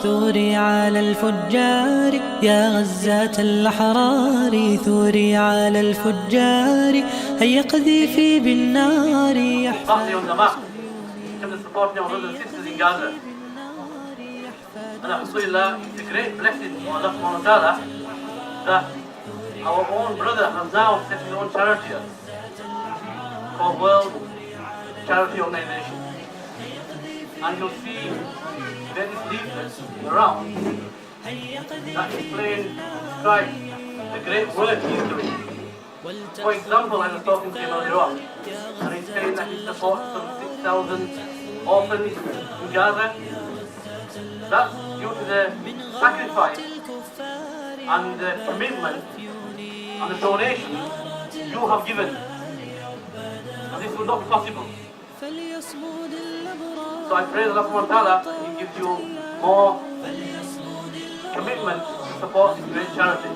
ثوري على الفجار يا غزة الأحرار، ثوري على الفجار، هيا قذيفي بالنار. Batley on the map, to support our brothers and sisters in Gaza. And Alhamdulillah, it's a great blessing for Allah subhanahu wa ta'ala that our own brother has now set his own charity called World Charity Organization. And you'll see various leaflets around that explain, describe the great work he's doing. For example, I was talking to him earlier on, and he's saying that he supports some 6,000 orphans in Gaza. That's due to the sacrifice and the commitment and the donation you have given. And this would not be possible. So I pray Allah subhanahu wa ta'ala, He gives you more commitment to support this great charity.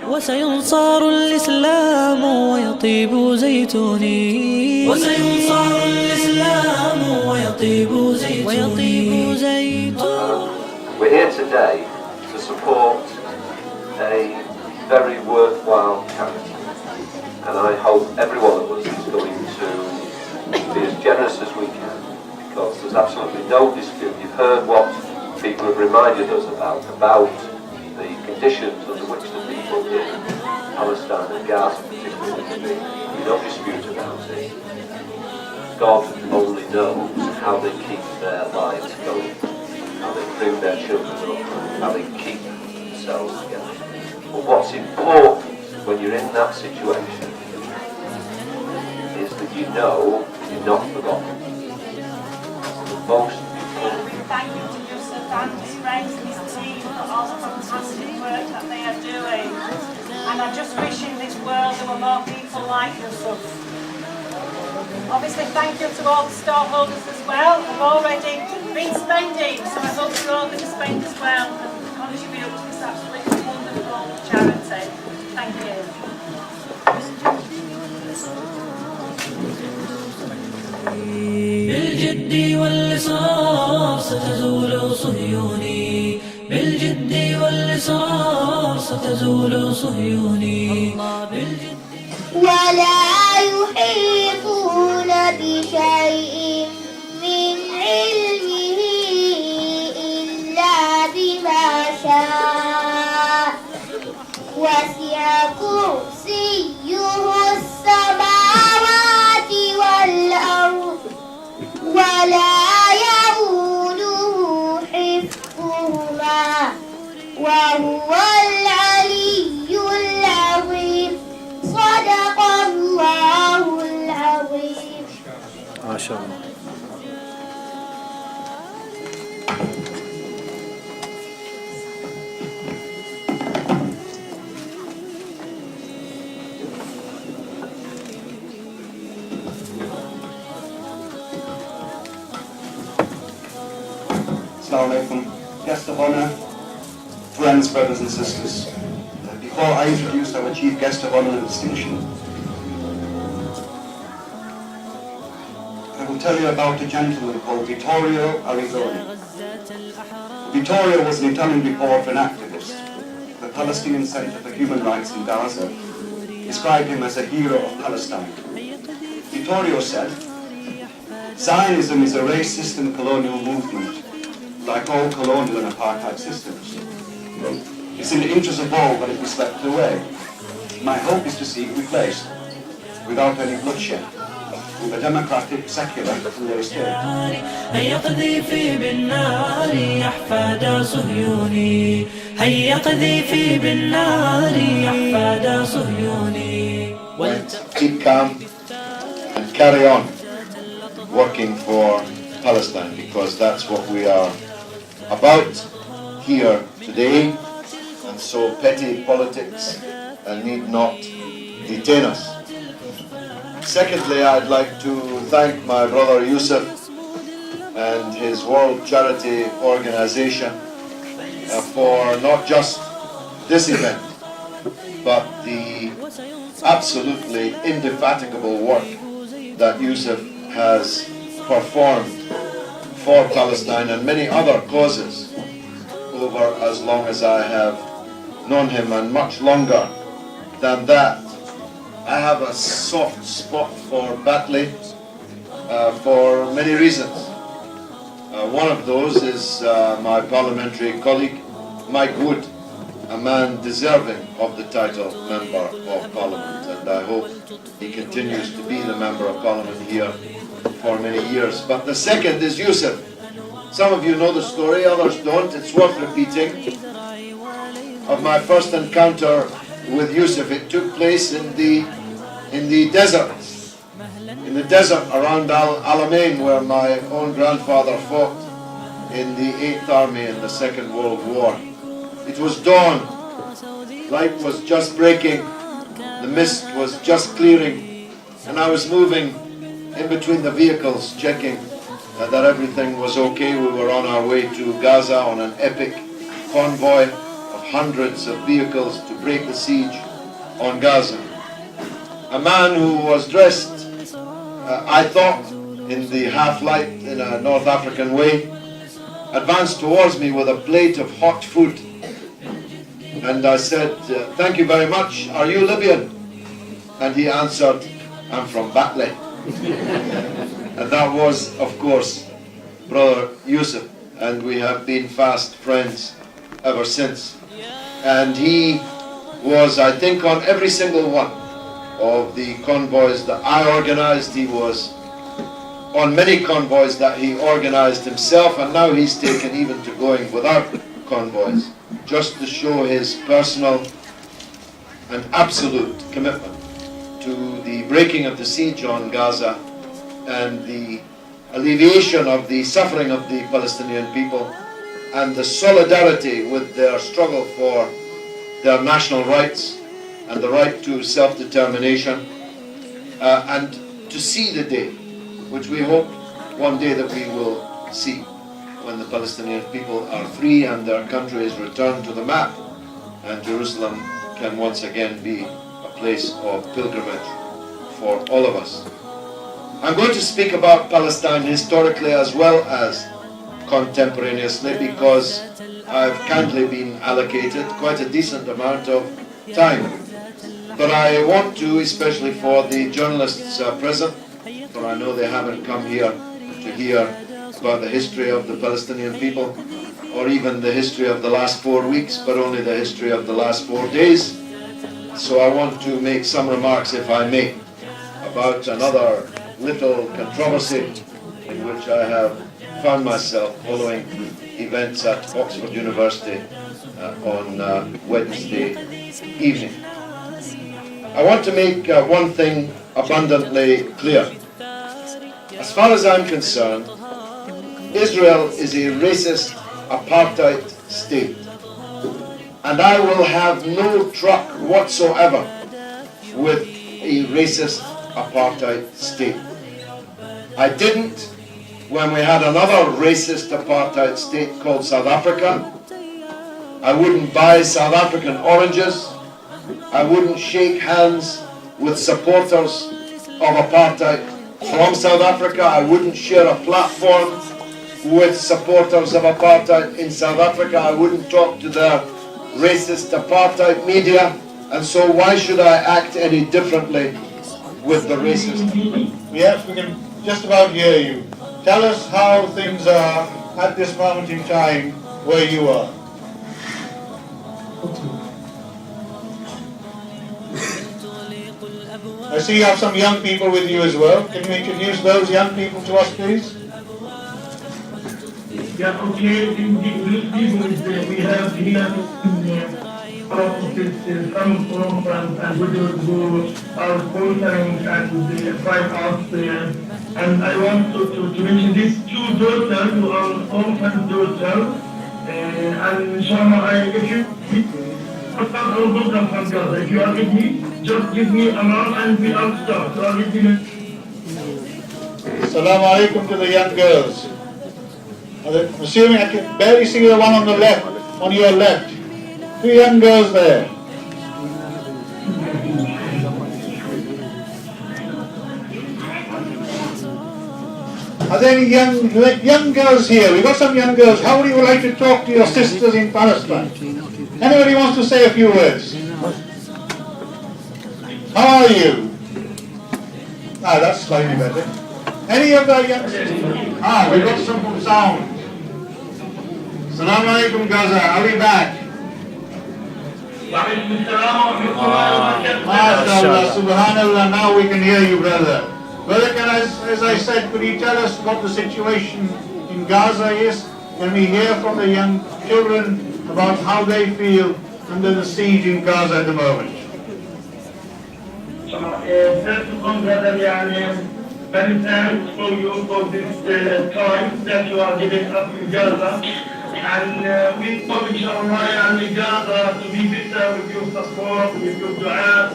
وسينصر الإسلام ويطيب زيتوني، وسينصر الإسلام ويطيب زيتوني. We're here today to support a very worthwhile charity, and I hope every one of us is going to be as generous as we can, because there's absolutely no dispute. You've heard what people have reminded us about the conditions under which the people in Palestine and Gaza particularly, we don't dispute about it. God only knows how they keep their lives going, how they bring their children up, how they keep themselves together. But what's important when you're in that situation is that you know you're not forgotten. Most Thank you to Yusuf and his friends and his team for all the fantastic work that they are doing. And I just wish in this world there were more people like Yusuf. Obviously, thank you to all the storeholders as well who've already been spending, so I hope you're all going to spend as well and contribute to this absolutely wonderful charity. Thank you. بالجد والإصرار ستزول صهيوني، بالجد والإصرار ستزول صهيوني. ولا يحيطون بشيء من علمه إلا بما شاء، وسع كرسيه السماوات والأرض ولا يؤوده حفظهما وهو العلي العظيم. صدق الله العظيم. ما شاء الله. Assalamu alaikum, guests of honor, friends, brothers and sisters. Before I introduce our chief guest of honor and distinction, I will tell you about a gentleman called Vittorio Arrigoni. Vittorio was an Italian reporter and activist. The Palestinian Center for Human Rights in Gaza described him as a hero of Palestine. Vittorio said, "Zionism is a racist and colonial movement, like all colonial and apartheid systems. It's in the interest of all that it be swept away. My hope is to see it replaced, without any bloodshed, with a democratic, secular, and law state." هيا قذيفي بالنار أحفاد صهيوني، هيا قذيفي بالنار أحفاد صهيوني. Keep calm and carry on working for Palestine, because that's what we are about here today, and so petty politics need not detain us. Secondly, I'd like to thank my brother Yusuf and his World Charity Organization for not just this event, but the absolutely indefatigable work that Yusuf has performed for Palestine and many other causes over as long as I have known him, and much longer than that. I have a soft spot for Batley for many reasons. One of those is my parliamentary colleague, Mike Wood, a man deserving of the title Member of Parliament, and I hope he continues to be the Member of Parliament here for many years. But the second is Yusuf. Some of you know the story, others don't. It's worth repeating. Of my first encounter with Yusuf, it took place in the desert. In the desert around Alamein, where my own grandfather fought in the 8th Army in the Second World War. It was dawn. Light was just breaking. The mist was just clearing. And I was moving in between the vehicles, checking that everything was okay. We were on our way to Gaza on an epic convoy of hundreds of vehicles to break the siege on Gaza. A man who was dressed, I thought, in the half-light in a North African way, advanced towards me with a plate of hot food. And I said, "Thank you very much. Are you Libyan?" And he answered, "I'm from Batley." And that was, of course, Brother Yusuf. And we have been fast friends ever since. And he was, I think, on every single one of the convoys that I organized. He was on many convoys that he organized himself, and now he's taken even to going without convoys, just to show his personal and absolute commitment to the breaking of the siege on Gaza and the alleviation of the suffering of the Palestinian people and the solidarity with their struggle for their national rights and the right to self-determination, and to see the day, which we hope one day that we will see, when the Palestinian people are free and their country is returned to the map, and Jerusalem can once again be a place of pilgrimage for all of us. I'm going to speak about Palestine historically as well as contemporaneously, because I've kindly been allocated quite a decent amount of time. But I want to, especially for the journalists present, for I know they haven't come here to hear about the history of the Palestinian people, or even the history of the last 4 weeks, but only the history of the last 4 days. So I want to make some remarks, if I may, about another little controversy in which I have found myself following events at Oxford University on Wednesday evening. I want to make one thing abundantly clear. As far as I'm concerned, Israel is a racist apartheid state, and I will have no truck whatsoever with a racist apartheid state. I didn't when we had another racist apartheid state called South Africa. I wouldn't buy South African oranges. I wouldn't shake hands with supporters of apartheid from South Africa. I wouldn't share a platform with supporters of apartheid in South Africa. I wouldn't talk to their racist apartheid media. And so why should I act any differently with the racist? Yes, we can just about hear you. Tell us how things are at this moment in time where you are. I see you have some young people with you as well. Can you introduce those young people to us, please? Yeah, okay. These people we have here our offices come from France, and we will do our sponsoring at the 5 hours there. And I want to mention these 2 daughters who are orphan daughters. And inshallah, if you if you are with me, just give me a nod and we will start. So I'll give you. Assalamu alaikum to the young girls. I'm assuming I can barely see the one on the left, on your left. 2 young girls there. Are there any young girls here? We've got some young girls. How would you like to talk to your sisters in Palestine? Anybody wants to say a few words? How are you? Ah, that's slightly better. Any of the young sisters? Ah, we got some sound. Assalamu alaikum Gaza, are we back? MashaAllah, Subhanallah, now we can hear you, brother. Brother, as I said, could you tell us what the situation in Gaza is? Can we hear from the young children about how they feel under the siege in Gaza at the moment? First of all, brother, many thanks for you for this time that you are giving us in Gaza. And we hope, inshallah, in Gaza to be better with your support, with your dua,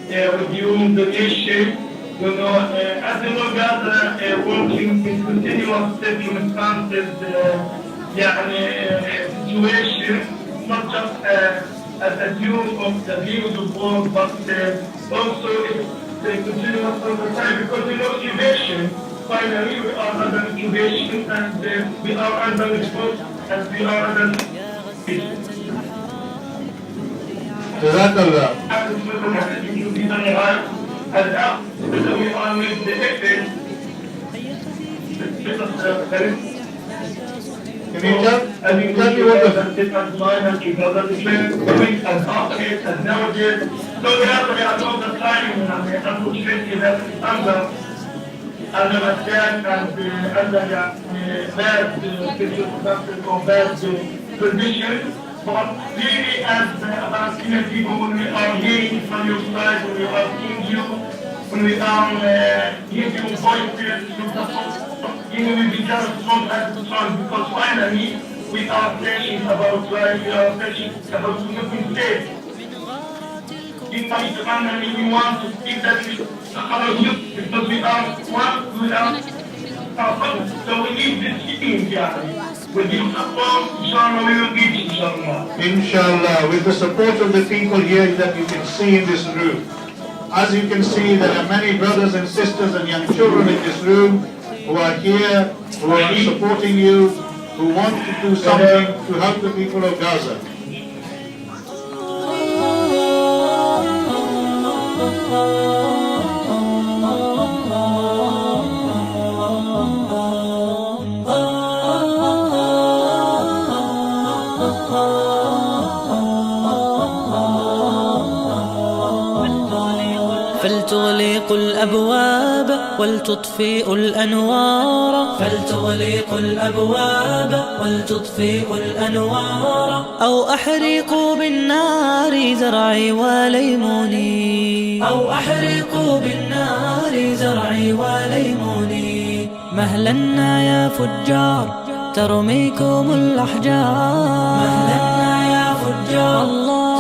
with your donation. You know, as you know, Gaza working in continuous circumstances, situation, not just as a view of the views of war, but also continuous all the time, because we know incubation. Finally, we are under incubation, and we are under response, and we are under Jazakallah. And now, we are with the effort. Can you tell me what the... and nowadays, so we have all the time, and unfortunately, that is under attack and under bad circumstances or bad conditions. But really, as Palestinian people, when we are hearing from your side, when we are seeing you, when we are hearing your voices, your support, we become strong and strong, because finally we are thinking about life, we are thinking about looking safe. Finally, we want to speak that about you, because we are one, we are so we need this team, with your support, inshallah, we will get inshallah. Inshallah, with the support of the people here that you can see in this room. As you can see, there are many brothers and sisters and young children in this room who are here, who are supporting you, who want to do something to help the people of Gaza. فلتغلق الأبواب ولتطفئ الأنوار فلتغلق الأبواب ولتطفئ الأنوار أو أحرقوا بالنار زرعي وليموني أو أحرقوا بالنار زرعي وليموني مهلا يا فجار ترميكم الأحجار مهلا يا فجار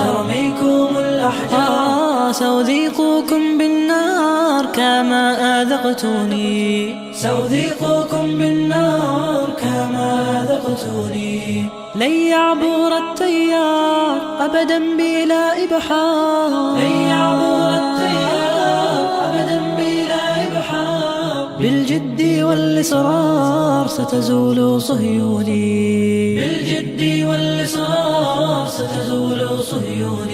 ترميكم الأحجار سأذيقكم بالنار كما أذقتوني سأذيقكم بالنار كما أذقتوني لن يعبر التيار أبدا بلا إبحار لن يعبر التيار أبدا بلا إبحار بالجد والإصرار ستزول صهيوني بالجد والإصرار ستزول صهيوني